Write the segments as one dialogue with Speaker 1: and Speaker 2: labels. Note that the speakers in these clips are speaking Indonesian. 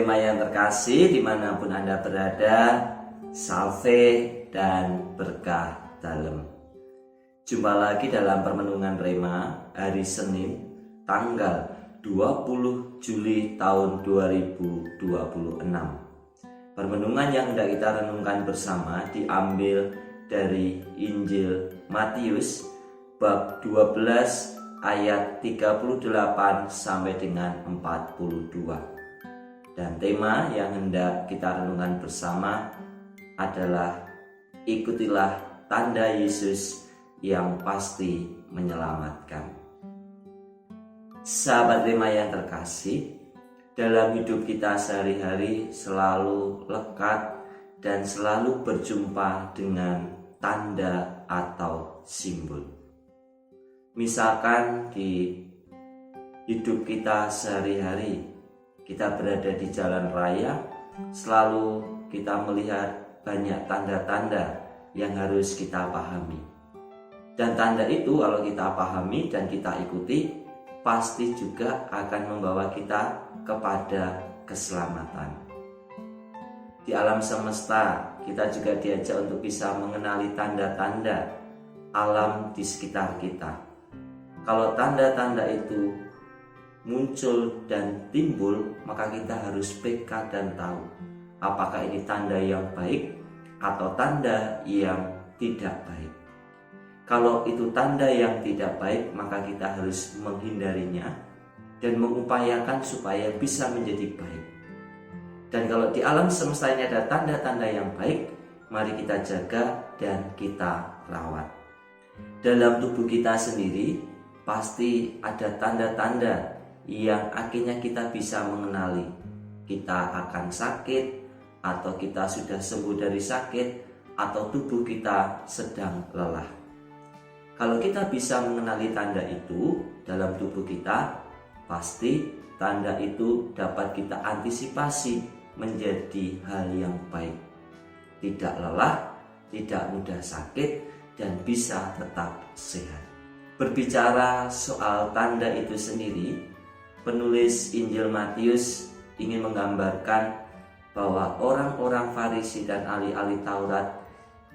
Speaker 1: Rema yang terkasih, dimanapun Anda berada, salve dan berkah dalam. Jumpa lagi dalam permenungan Rema hari Senin tanggal 20 Juli tahun 2026. Permenungan yang hendak kita renungkan bersama diambil dari Injil Matius bab 12 ayat 38 sampai dengan 42. Dan tema yang hendak kita renungkan bersama adalah ikutilah tanda Yesus yang pasti menyelamatkan. Sahabat Rema yang terkasih, dalam hidup kita sehari-hari selalu lekat dan selalu berjumpa dengan tanda atau simbol. Misalkan di hidup kita sehari-hari, kita berada di jalan raya, selalu kita melihat banyak tanda-tanda yang harus kita pahami. Dan tanda itu kalau kita pahami dan kita ikuti, pasti juga akan membawa kita kepada keselamatan. Di alam semesta, kita juga diajak untuk bisa mengenali tanda-tanda alam di sekitar kita. Kalau tanda-tanda itu muncul dan timbul, maka kita harus peka dan tahu apakah ini tanda yang baik atau tanda yang tidak baik. Kalau itu tanda yang tidak baik, maka kita harus menghindarinya dan mengupayakan supaya bisa menjadi baik. Dan kalau di alam semesta ini ada tanda-tanda yang baik, mari kita jaga dan kita rawat. Dalam tubuh kita sendiri pasti ada tanda-tanda yang akhirnya kita bisa mengenali kita akan sakit, atau kita sudah sembuh dari sakit, atau tubuh kita sedang lelah. Kalau kita bisa mengenali tanda itu dalam tubuh kita, pasti tanda itu dapat kita antisipasi menjadi hal yang baik. Tidak lelah, tidak mudah sakit, dan bisa tetap sehat. Berbicara soal tanda itu sendiri, penulis Injil Matius ingin menggambarkan bahwa orang-orang Farisi dan ahli-ahli Taurat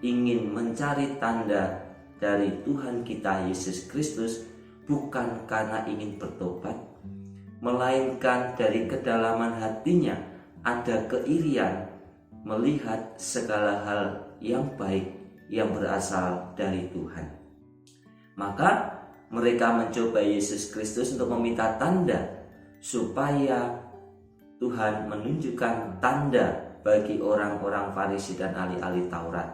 Speaker 1: ingin mencari tanda dari Tuhan kita Yesus Kristus bukan karena ingin bertobat, melainkan dari kedalaman hatinya ada keirian melihat segala hal yang baik yang berasal dari Tuhan. Maka mereka mencoba Yesus Kristus untuk meminta tanda supaya Tuhan menunjukkan tanda bagi orang-orang Farisi dan ahli-ahli Taurat.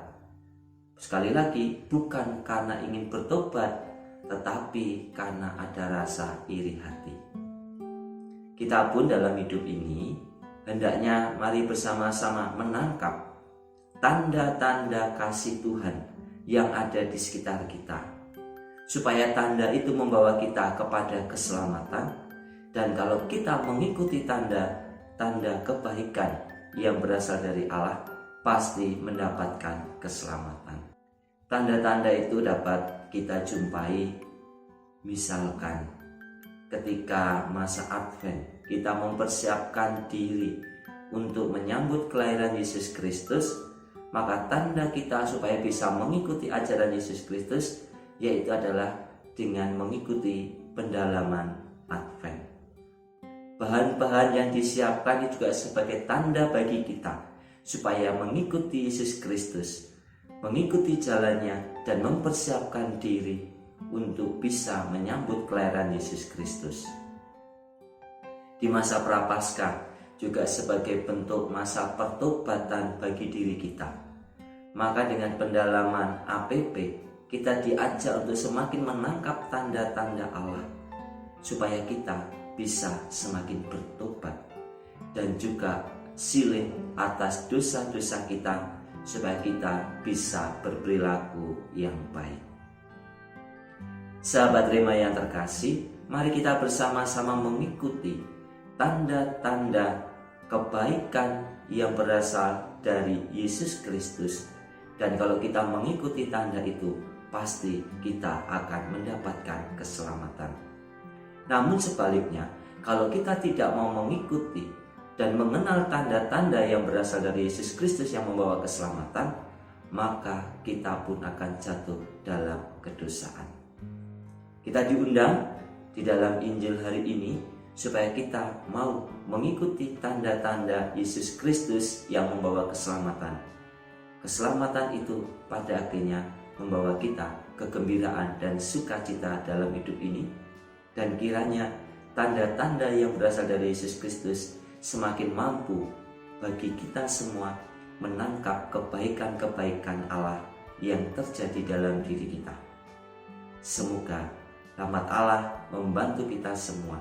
Speaker 1: Sekali lagi, bukan karena ingin bertobat, tetapi karena ada rasa iri hati. Kita pun dalam hidup ini hendaknya mari bersama-sama menangkap tanda-tanda kasih Tuhan yang ada di sekitar kita, supaya tanda itu membawa kita kepada keselamatan. Dan kalau kita mengikuti tanda-tanda kebaikan yang berasal dari Allah, pasti mendapatkan keselamatan. Tanda-tanda itu dapat kita jumpai misalkan ketika masa Advent, kita mempersiapkan diri untuk menyambut kelahiran Yesus Kristus, maka tanda kita supaya bisa mengikuti ajaran Yesus Kristus yaitu adalah dengan mengikuti pendalaman Advent. Bahan-bahan yang disiapkan itu juga sebagai tanda bagi kita supaya mengikuti Yesus Kristus, mengikuti jalannya dan mempersiapkan diri untuk bisa menyambut kelahiran Yesus Kristus. Di masa Prapaskah juga sebagai bentuk masa pertobatan bagi diri kita. Maka dengan pendalaman APP kita diajak untuk semakin menangkap tanda-tanda Allah supaya kita bisa semakin bertobat dan juga silih atas dosa-dosa kita supaya kita bisa berperilaku yang baik. Sahabat Rema yang terkasih, mari kita bersama-sama mengikuti tanda-tanda kebaikan yang berasal dari Yesus Kristus. Dan kalau kita mengikuti tanda itu, pasti kita akan mendapatkan keselamatan. Namun sebaliknya, kalau kita tidak mau mengikuti dan mengenal tanda-tanda yang berasal dari Yesus Kristus yang membawa keselamatan, maka kita pun akan jatuh dalam kedosaan. Kita diundang di dalam Injil hari ini supaya kita mau mengikuti tanda-tanda Yesus Kristus yang membawa keselamatan. Keselamatan itu pada akhirnya membawa kita kegembiraan dan sukacita dalam hidup ini, dan kiranya tanda-tanda yang berasal dari Yesus Kristus semakin mampu bagi kita semua menangkap kebaikan-kebaikan Allah yang terjadi dalam diri kita. Semoga rahmat Allah membantu kita semua,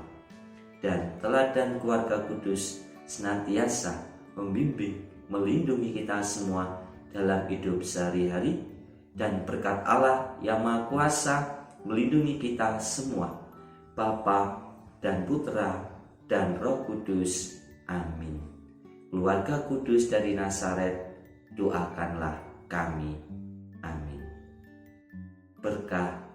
Speaker 1: dan teladan keluarga kudus senantiasa membimbing, melindungi kita semua dalam hidup sehari-hari, dan berkat Allah yang Maha Kuasa melindungi kita semua, Bapa dan Putra dan Roh Kudus. Amin. Keluarga kudus dari Nazaret, doakanlah kami. Amin. Berkah